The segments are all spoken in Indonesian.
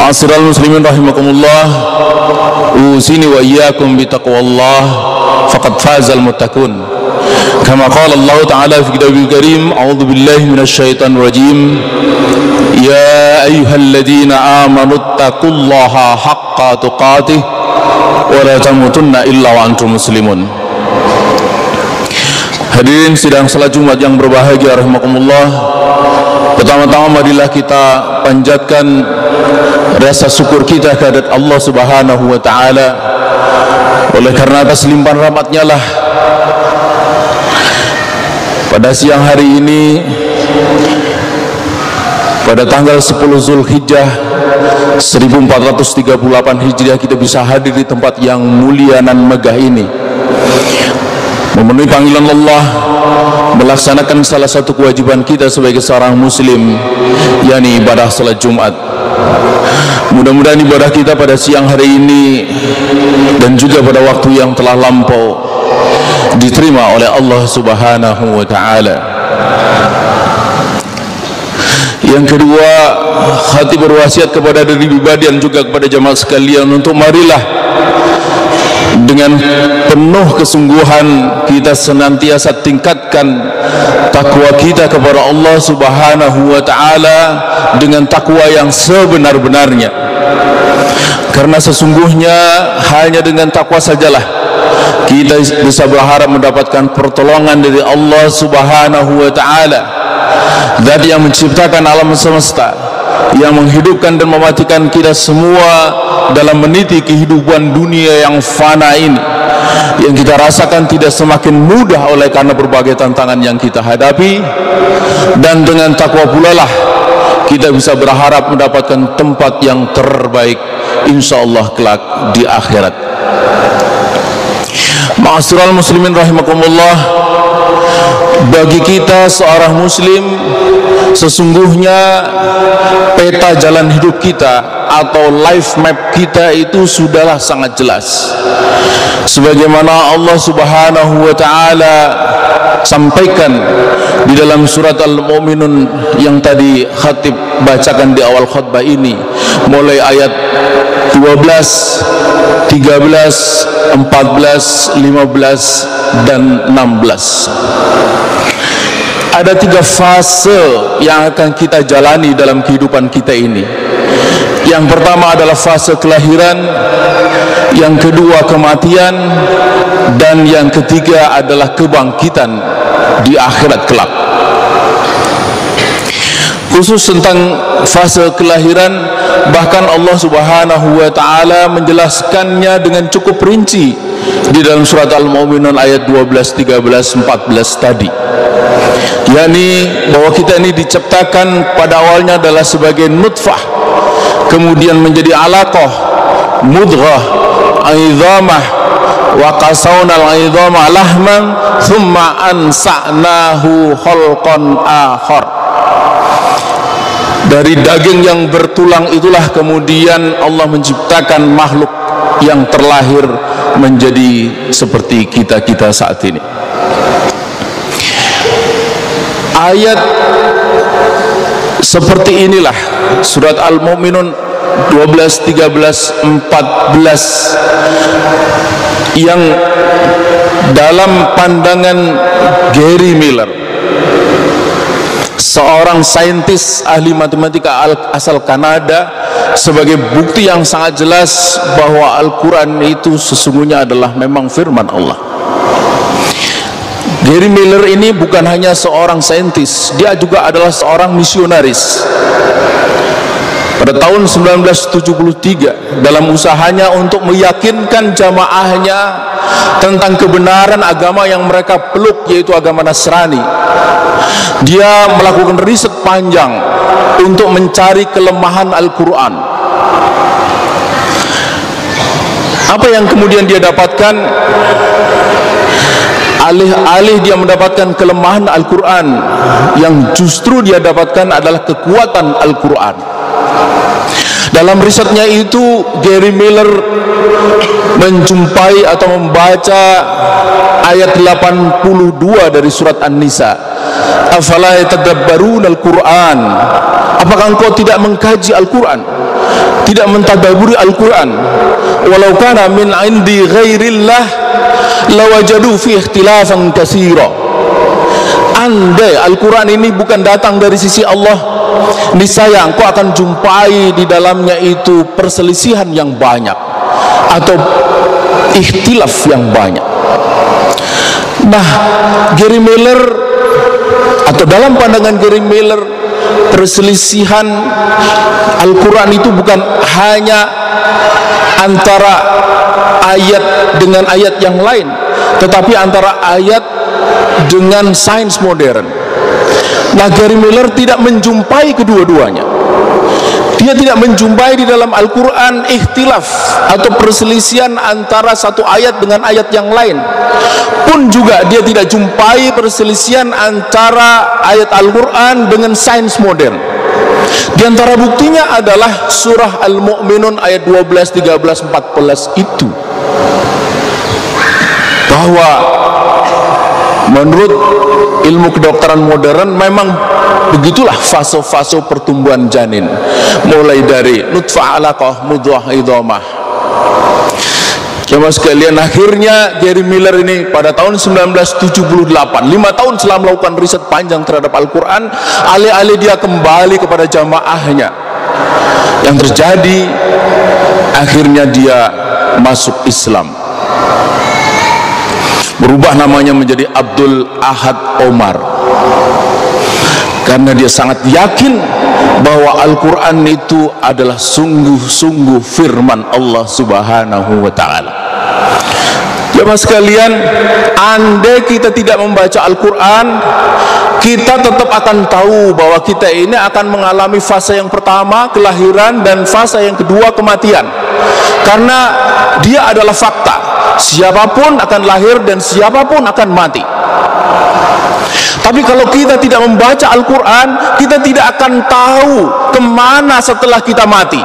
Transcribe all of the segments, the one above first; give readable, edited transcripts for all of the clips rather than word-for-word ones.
Ma'asyiral muslimin rahimakumullah, usini wa iyyakum bitaqwallah faqad fazal muttaqun. Kama qala Allah Ta'ala fi kitabil karim, a'udzu billahi minasyaitonir rajim. Ya ayyuhalladzina amanu taqullaha haqqa tuqatih wa la tamutunna illa wa antum muslimun. Hadirin sidang salat Jumat yang berbahagia rahimakumullah. Pertama-tama marilah kita panjatkan rasa syukur kita kehadirat Allah Subhanahu wa taala. Oleh karena atas limpahan rahmat-Nya lah pada siang hari ini, pada tanggal 10 Zulhijjah 1438 Hijriah, kita bisa hadir di tempat yang mulia nan megah ini, memenuhi panggilan Allah, melaksanakan salah satu kewajiban kita sebagai seorang muslim, yakni ibadah salat Jumat. Mudah-mudahan ibadah kita pada siang hari ini dan juga pada waktu yang telah lampau diterima oleh Allah Subhanahu wa taala. Yang kedua, khatib berwasiat kepada diri pribadi dan juga kepada jamaah sekalian untuk marilah dengan penuh kesungguhan kita senantiasa tingkatkan takwa kita kepada Allah Subhanahu wa taala dengan takwa yang sebenar-benarnya. Karena sesungguhnya hanya dengan takwa sajalah kita bisa berharap mendapatkan pertolongan dari Allah Subhanahu wa taala, Zat yang menciptakan alam semesta, yang menghidupkan dan mematikan kita semua dalam meniti kehidupan dunia yang fana ini, yang kita rasakan tidak semakin mudah oleh karena berbagai tantangan yang kita hadapi. Dan dengan takwa pula lah kita bisa berharap mendapatkan tempat yang terbaik insyaallah kelak di akhirat. Ma'asyiral muslimin rahimakumullah, bagi kita seorang muslim, sesungguhnya peta jalan hidup kita atau life map kita itu sudahlah sangat jelas, sebagaimana Allah Subhanahu wa taala sampaikan di dalam surat Al-Mu'minun yang tadi khatib bacakan di awal khutbah ini, mulai ayat 12, 13, 14, 15 dan 16. Ada 3 fase yang akan kita jalani dalam kehidupan kita ini. Yang pertama adalah fase kelahiran, yang kedua kematian, dan yang ketiga adalah kebangkitan di akhirat kelak. Khusus tentang fase kelahiran, bahkan Allah Subhanahu wa taala menjelaskannya dengan cukup rinci di dalam surat Al-Mu'minun ayat 12, 13, 14 tadi, yakni bahwa kita ini diciptakan pada awalnya adalah sebagai nutfah, kemudian menjadi alaqah, mudghah, aidhamah, wa qasawnal aidhamah lahman thumma ansa'nahu khalqan akhar. Dari daging yang bertulang itulah kemudian Allah menciptakan makhluk yang terlahir menjadi seperti kita-kita saat ini. Ayat seperti inilah surat Al-Mu'minun 12, 13, 14 yang dalam pandangan Gary Miller, seorang saintis ahli matematika asal Kanada, sebagai bukti yang sangat jelas bahwa Al-Quran itu sesungguhnya adalah memang firman Allah. Gary Miller ini bukan hanya seorang saintis, dia juga adalah seorang misionaris. Pada tahun 1973, dalam usahanya untuk meyakinkan jamaahnya tentang kebenaran agama yang mereka peluk, yaitu agama Nasrani, dia melakukan riset panjang untuk mencari kelemahan Al-Quran. Apa yang kemudian dia dapatkan? Alih-alih dia mendapatkan kelemahan Al-Quran, yang justru dia dapatkan adalah kekuatan Al-Quran. Dalam risetnya itu, Gary Miller menjumpai atau membaca ayat 82 dari surat An-Nisa. Afala yatadabbarun al-Quran? Apakah engkau tidak mengkaji Al-Quran? tidak mentadaburi Al-Quran. Walau kana min indi ghairillah lawajadu fi ikhtilafan katsira. Andai Al-Quran ini bukan datang dari sisi Allah, niscaya engkau akan jumpai di dalamnya itu perselisihan yang banyak atau ikhtilaf yang banyak. Nah, Gary Miller, atau dalam pandangan Gary Miller, perselisihan Al-Quran itu bukan hanya antara ayat dengan ayat yang lain, tetapi antara ayat dengan sains modern. Nah, Gary Miller tidak menjumpai kedua-duanya. Dia tidak menjumpai di dalam Al-Quran ikhtilaf atau perselisihan antara satu ayat dengan ayat yang lain. Pun juga dia tidak jumpai perselisihan antara ayat Al-Quran dengan sains modern. Di antara buktinya adalah surah Al-Mu'minun ayat 12, 13, 14 itu, bahwa menurut ilmu kedokteran modern memang begitulah fase-fase pertumbuhan janin, mulai dari nutfah, alaqah, mudghah, idhamah. Jemaah sekalian, akhirnya Gary Miller ini pada tahun 1978, 5 tahun setelah melakukan riset panjang terhadap Al-Quran, alih-alih dia kembali kepada jamaahnya, yang terjadi akhirnya dia masuk Islam, berubah namanya menjadi Abdul Ahad Omar, karena dia sangat yakin bahwa Al-Quran itu adalah sungguh-sungguh firman Allah Subhanahu wa Ta'ala. Jemaah sekalian, andai kita tidak membaca Al-Quran, kita tetap akan tahu bahwa kita ini akan mengalami fase yang pertama, kelahiran, dan fase yang kedua, kematian. Karena dia adalah fakta, siapapun akan lahir dan siapapun akan mati. Tapi kalau kita tidak membaca Al-Quran, kita tidak akan tahu kemana setelah kita mati.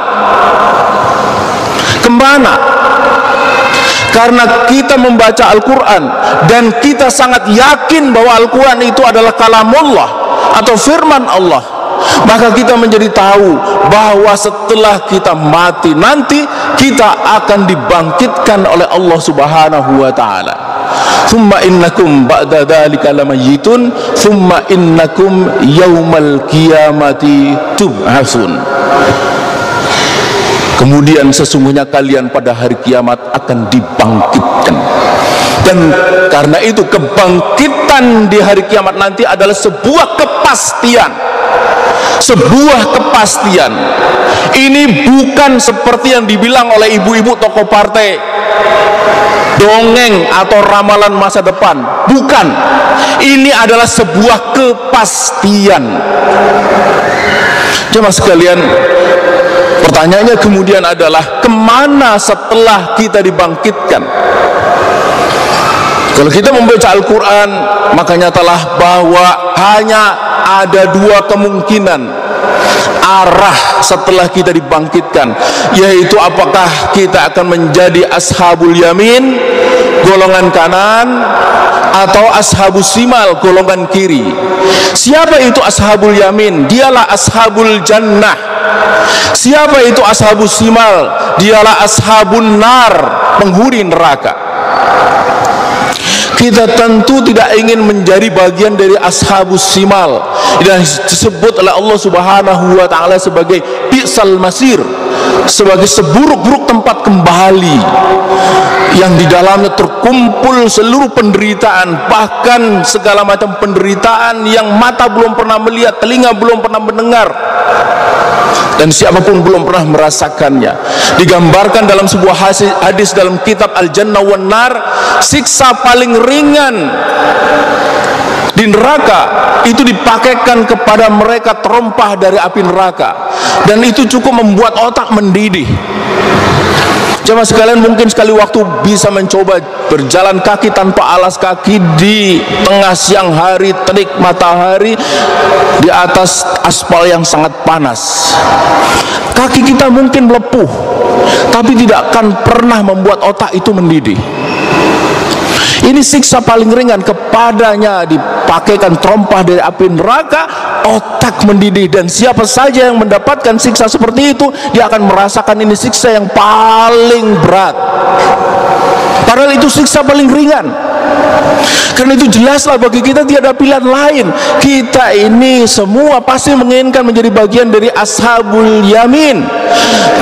Kemana? Karena kita membaca Al-Quran dan kita sangat yakin bahwa Al-Quran itu adalah kalamullah atau firman Allah, maka kita menjadi tahu bahwa setelah kita mati nanti kita akan dibangkitkan oleh Allah Subhanahu wa Ta'ala. Thumma innakum ba'da dzalika lamayyitun thumma innakum yaumal qiyamati tub'atsun. Kemudian sesungguhnya kalian pada hari kiamat akan dibangkitkan. Dan karena itu kebangkitan di hari kiamat nanti adalah sebuah kepastian. Sebuah kepastian. Ini bukan seperti yang dibilang oleh ibu-ibu tokoh partai, dongeng atau ramalan masa depan. Bukan. Ini adalah sebuah kepastian. Jemaah sekalian, pertanyaannya kemudian adalah kemana setelah kita dibangkitkan? Kalau kita membaca Al-Quran, maka nyatalah bahwa hanya ada dua kemungkinan arah setelah kita dibangkitkan, yaitu apakah kita akan menjadi ashabul yamin, golongan kanan, atau ashabus simal, golongan kiri. Siapa itu ashabul yamin? Dialah ashabul jannah. Siapa itu ashabus simal? Dialah ashabun nar, penghuni neraka. Kita tentu tidak ingin menjadi bagian dari ashabus simal yang disebut oleh Allah Subhanahu wa Ta'ala sebagai bi'sal masir, sebagai seburuk-buruk tempat kembali yang di dalamnya terkumpul seluruh penderitaan, bahkan segala macam penderitaan yang mata belum pernah melihat, telinga belum pernah mendengar, dan siapapun belum pernah merasakannya. Digambarkan dalam sebuah hadis dalam kitab Al-Jannah wan Nar, siksa paling ringan di neraka itu dipakaikan kepada mereka terompah dari api neraka, dan itu cukup membuat otak mendidih. Jemaah sekalian, mungkin sekali waktu bisa mencoba berjalan kaki tanpa alas kaki di tengah siang hari, terik matahari, di atas aspal yang sangat panas. Kaki kita mungkin melepuh, tapi tidak akan pernah membuat otak itu mendidih. Ini siksa paling ringan. Kepadanya dipakaikan terompah dari api neraka, otak mendidih, dan siapa saja yang mendapatkan siksa seperti itu, dia akan merasakan ini siksa yang paling berat. Padahal itu siksa paling ringan. Karena itu jelaslah bagi kita tiada pilihan lain. Kita ini semua pasti menginginkan menjadi bagian dari ashabul yamin,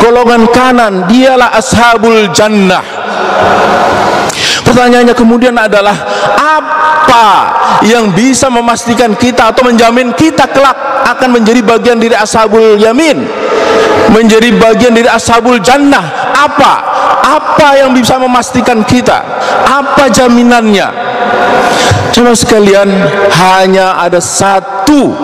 golongan kanan, dialah ashabul jannah. Pertanyaannya kemudian adalah, apa yang bisa memastikan kita atau menjamin kita kelak akan menjadi bagian dari ashabul yamin, menjadi bagian dari ashabul jannah? Apa yang bisa memastikan kita? Apa jaminannya? Coba sekalian, hanya ada satu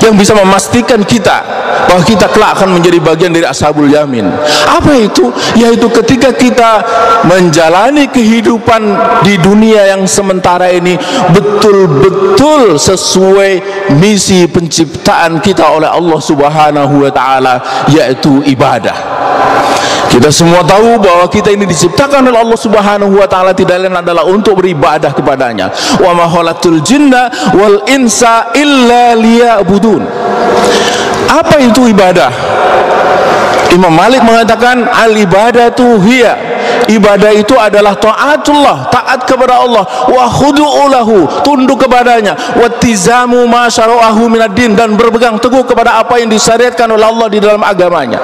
yang bisa memastikan kita bahwa kita kelak akan menjadi bagian dari ashabul yamin. Apa itu? Yaitu ketika kita menjalani kehidupan di dunia yang sementara ini betul-betul sesuai misi penciptaan kita oleh Allah Subhanahu wa taala, yaitu ibadah. Kita semua tahu bahwa kita ini diciptakan oleh Allah Subhanahu wa taala tidak lain adalah untuk beribadah kepadanya. Wa ma khalaqtul jinna wal insa illa liya'budun. Apa itu ibadah? Imam Malik mengatakan al-ibadatu hiya, ibadah itu adalah taatullah, taat kepada Allah, wa khudu'u lahu, tunduk kepadanya, wa tizamu ma syara'ahu minad-din, dan berpegang teguh kepada apa yang disyariatkan oleh Allah di dalam agamanya.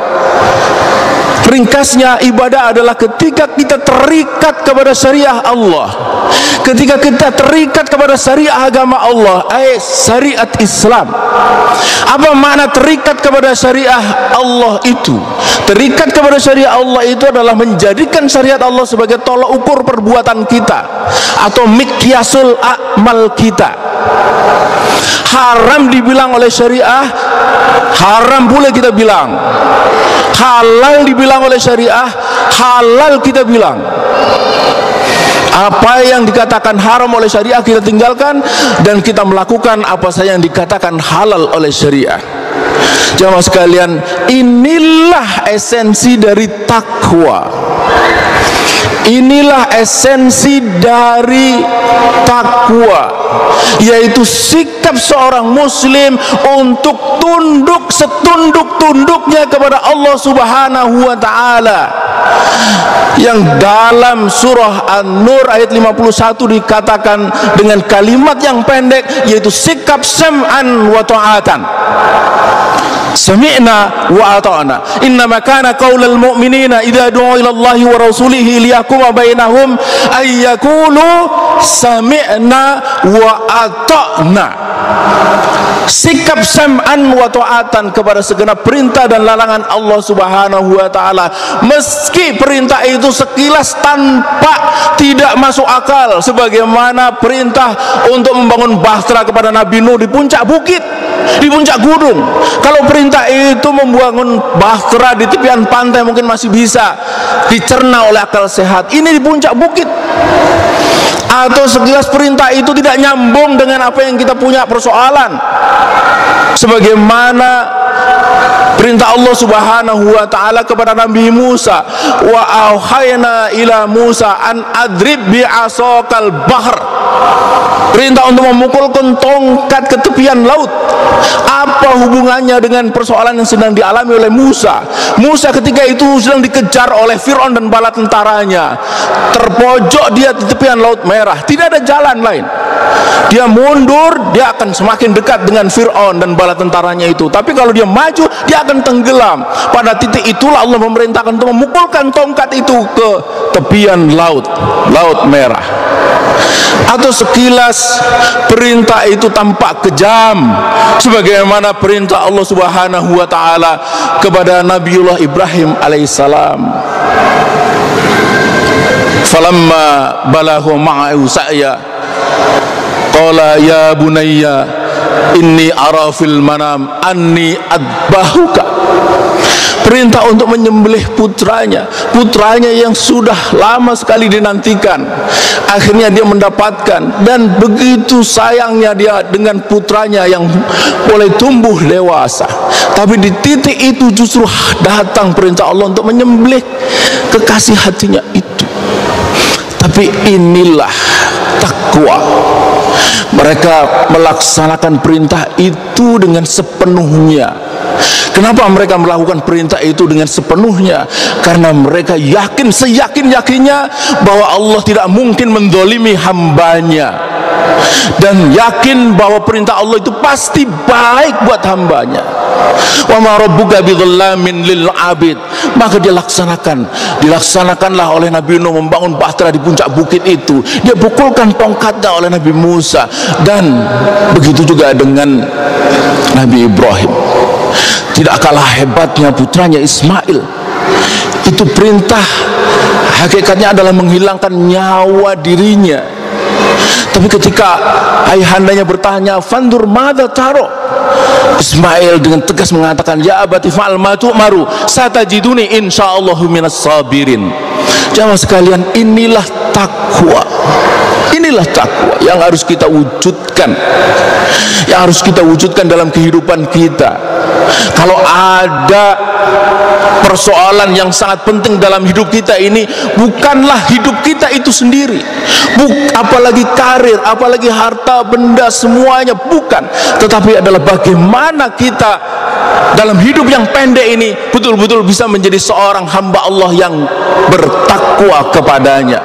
Ringkasnya, ibadah adalah ketika kita terikat kepada syariah Allah, ketika kita terikat kepada syariah agama Allah, syariat Islam. Apa makna terikat kepada syariah Allah itu? Terikat kepada syariah Allah itu adalah menjadikan syariat Allah sebagai tolak ukur perbuatan kita atau miqyasul amal kita. Haram dibilang oleh syariah, haram pula kita bilang. Halal dibilang oleh syariah, halal kita bilang. Apa yang dikatakan haram oleh syariah kita tinggalkan, dan kita melakukan apa saja yang dikatakan halal oleh syariah. Jamaah sekalian, inilah esensi dari takwa. Inilah esensi dari takwa, yaitu sikap seorang muslim untuk tunduk setunduk-tunduknya kepada Allah Subhanahu wa taala. Yang dalam surah An-Nur ayat 51 dikatakan dengan kalimat yang pendek, yaitu sikap sam'an wa ta'atan. Sami'na wa ata'na. Innama kana qaulal mu'minina idza du'u ila Allahi wa rasulihi liyahkuma bainahum ay yaqulu sami'na wa ata'na. Sikap sam'an wa ta'atan kepada segenap perintah dan larangan Allah Subhanahu wa taala, meski perintah itu sekilas tampak tidak masuk akal, sebagaimana perintah untuk membangun bahtera kepada Nabi Nuh di puncak bukit, di puncak gunung. Kalau perintah itu membangun bahtera di tepian pantai mungkin masih bisa dicerna oleh akal sehat. Ini di puncak bukit. Atau sekilas perintah itu tidak nyambung dengan apa yang kita punya persoalan, sebagaimana perintah Allah Subhanahu wa taala kepada Nabi Musa, wa auhayna ila Musa an adrib bi asaqal bahr, perintah untuk memukulkan tongkat ke tepian laut. Apa hubungannya dengan persoalan yang sedang dialami oleh Musa? Musa ketika itu sedang dikejar oleh Fir'aun dan bala tentaranya. Terpojok dia di tepian Laut Merah, tidak ada jalan lain. Dia mundur, dia akan semakin dekat dengan Fir'aun dan bala tentaranya itu. Tapi kalau dia maju, dia akan tenggelam. Pada titik itulah Allah memerintahkan untuk memukulkan tongkat itu ke tepian Laut Merah. Atau sekilas perintah itu tampak kejam, sebagaimana perintah Allah Subhanahu wa taala kepada Nabiullah Ibrahim alaihissalam. Falamma balahu ma'ahu sa'ya qala ya bunayya inni ara fil manam anni adbahuka. Perintah untuk menyembelih putranya yang sudah lama sekali dinantikan. Akhirnya dia mendapatkan, dan begitu sayangnya dia dengan putranya yang mulai tumbuh dewasa. Tapi di titik itu justru datang perintah Allah untuk menyembelih kekasih hatinya itu. Tapi inilah takwa. Mereka melaksanakan perintah itu dengan sepenuhnya. Kenapa mereka melakukan perintah itu dengan sepenuhnya? Karena mereka yakin, seyakin-yakinnya bahwa Allah tidak mungkin mendolimi hambanya, dan yakin bahwa perintah Allah itu pasti baik buat hambanya. Wa ma rabbuka bidzallamin lil abid. Maka dilaksanakanlah oleh Nabi Nuh membangun bahtera di puncak bukit itu. Dia pukulkan tongkatnya oleh Nabi Musa, dan begitu juga dengan Nabi Ibrahim. Tidak kalah hebatnya putranya Ismail. Itu perintah hakikatnya adalah menghilangkan nyawa dirinya. Tapi ketika ayahandanya bertanya, "Fandur madza taro?" Ismail dengan tegas mengatakan, "Ya abati fa'al ma tu'maru, satajiduni insyaallahu minas sabirin." Jamaah sekalian, inilah takwa. Inilah takwa yang harus kita wujudkan, yang harus kita wujudkan dalam kehidupan kita. Kalau ada persoalan yang sangat penting dalam hidup kita ini, bukanlah hidup kita itu sendiri, apalagi karir, apalagi harta benda, semuanya bukan, tetapi adalah bagaimana kita dalam hidup yang pendek ini betul-betul bisa menjadi seorang hamba Allah yang bertakwa kepadanya.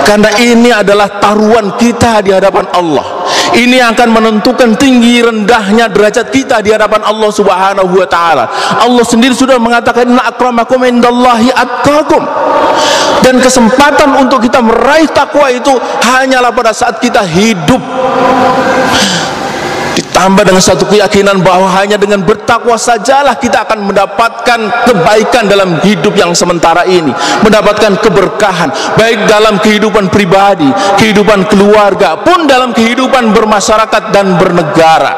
Karena ini adalah taruhan kita di hadapan Allah. Ini akan menentukan tinggi rendahnya derajat kita di hadapan Allah Subhanahu wa taala. Allah sendiri sudah mengatakan, "Inna akramakum indallahi atqakum." Dan kesempatan untuk kita meraih takwa itu hanyalah pada saat kita hidup. Ditambah dengan satu keyakinan bahwa hanya dengan bertakwa sajalah kita akan mendapatkan kebaikan dalam hidup yang sementara ini, mendapatkan keberkahan baik dalam kehidupan pribadi, kehidupan keluarga, pun dalam kehidupan bermasyarakat dan bernegara.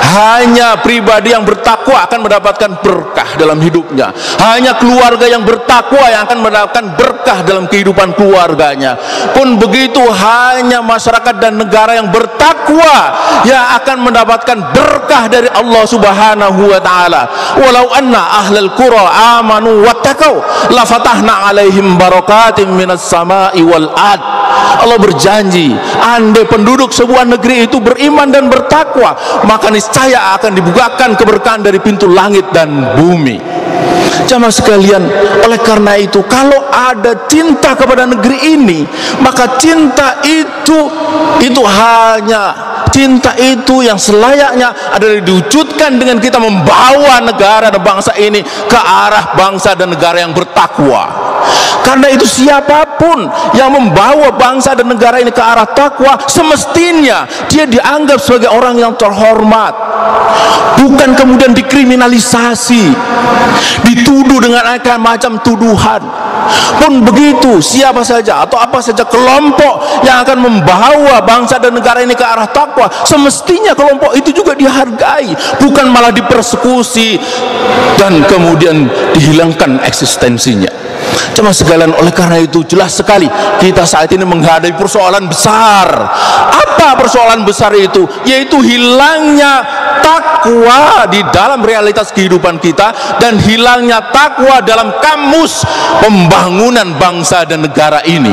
Hanya pribadi yang bertakwa akan mendapatkan berkah dalam hidupnya. Hanya keluarga yang bertakwa yang akan mendapatkan berkah dalam kehidupan keluarganya. Pun begitu, hanya masyarakat dan negara yang bertakwa yang akan mendapatkan berkah dari Allah Subhanahu wa taala. Walau anna ahlal qura amanu wattaqau la fatahna alaihim barakatim minas sama'i wal ard. Allah berjanji, andai penduduk sebuah negeri itu beriman dan bertakwa, maka niscaya akan dibukakan keberkahan dari pintu langit dan bumi. Jamaah sekalian, oleh karena itu, kalau ada cinta kepada negeri ini, maka cinta itu hanya cinta itu yang selayaknya adalah diwujudkan dengan kita membawa negara dan bangsa ini ke arah bangsa dan negara yang bertakwa. Karena itu, siapapun yang membawa bangsa dan negara ini ke arah takwa, semestinya dia dianggap sebagai orang yang terhormat, bukan kemudian dikriminalisasi, dituduh dengan macam tuduhan. Pun begitu, siapa saja atau apa saja kelompok yang akan membawa bangsa dan negara ini ke arah takwa, semestinya kelompok itu juga dihargai, bukan malah dipersekusi dan kemudian dihilangkan eksistensinya. Cuma sekalian, oleh karena itu jelas sekali kita saat ini menghadapi persoalan besar. Apa persoalan besar itu? Yaitu hilangnya takwa di dalam realitas kehidupan kita dan hilangnya takwa dalam kamus pembangunan bangsa dan negara ini.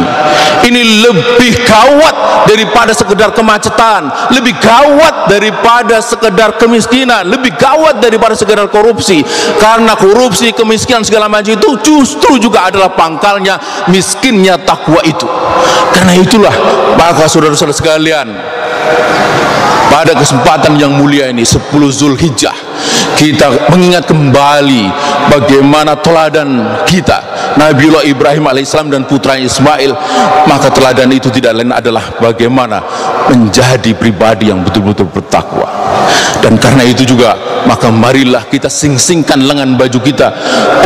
Ini lebih gawat daripada sekedar kemacetan, lebih gawat daripada sekedar kemiskinan, lebih gawat daripada sekedar korupsi. Karena korupsi, kemiskinan, segala macam itu justru juga adalah pangkalnya miskinnya takwa itu. Karena itulah, maka saudara-saudara sekalian, pada kesempatan yang mulia ini 10 Zulhijjah, kita mengingat kembali bagaimana teladan kita Nabiullah Ibrahim alaihissalam dan putranya Ismail. Maka teladan itu tidak lain adalah bagaimana menjadi pribadi yang betul-betul bertakwa. Dan karena itu juga, maka marilah kita sing-singkan lengan baju kita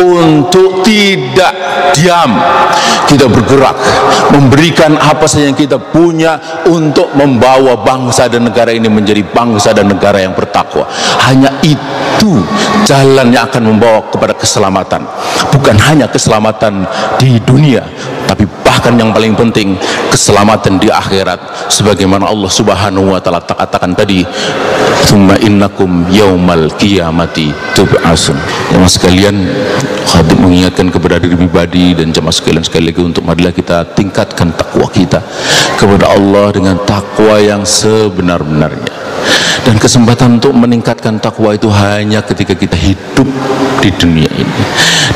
untuk tidak diam. Kita bergerak, memberikan apa saja yang kita punya untuk membawa bangsa dan negara ini menjadi bangsa dan negara yang bertakwa. Hanya itu jalan yang akan membawa kepada keselamatan. Bukan hanya keselamatan di dunia, tapi bahkan yang paling penting keselamatan di akhirat, sebagaimana Allah Subhanahu wa taala katakan tadi, tsumma innakum yaumal qiyamati tub'atsun. Jemaah sekalian, khatib mengingatkan kepada diri pribadi dan jemaah sekalian sekali lagi untuk marilah kita tingkatkan takwa kita kepada Allah dengan takwa yang sebenar-benarnya. Dan kesempatan untuk meningkatkan takwa itu hanya ketika kita hidup di dunia ini.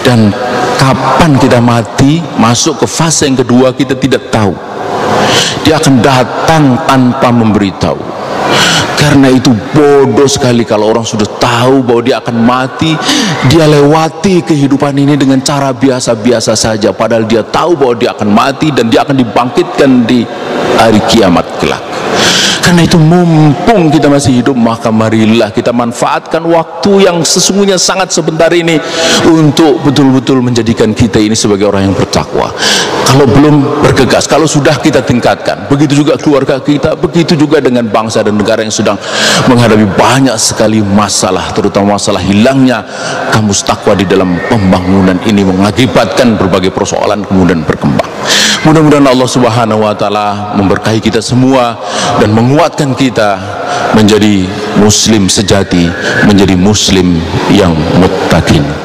Dan kapan kita mati, masuk ke fase yang kedua, kita tidak tahu. Dia akan datang tanpa memberitahu. Karena itu bodoh sekali kalau orang sudah tahu bahwa dia akan mati, dia lewati kehidupan ini dengan cara biasa-biasa saja, padahal dia tahu bahwa dia akan mati dan dia akan dibangkitkan di hari kiamat kelak. Karena itu mumpung kita masih hidup, maka marilah kita manfaatkan waktu yang sesungguhnya sangat sebentar ini untuk betul-betul menjadikan kita ini sebagai orang yang bertakwa. Kalau belum, bergegas. Kalau sudah, kita tingkatkan. Begitu juga keluarga kita, begitu juga dengan bangsa dan negara yang sedang menghadapi banyak sekali masalah, terutama masalah hilangnya kamus takwa di dalam pembangunan ini mengakibatkan berbagai persoalan kemudian berkembang. Mudah-mudahan Allah Subhanahu wa taala memberkahi kita semua dan menguatkan kita menjadi muslim sejati, menjadi muslim yang muttaqin.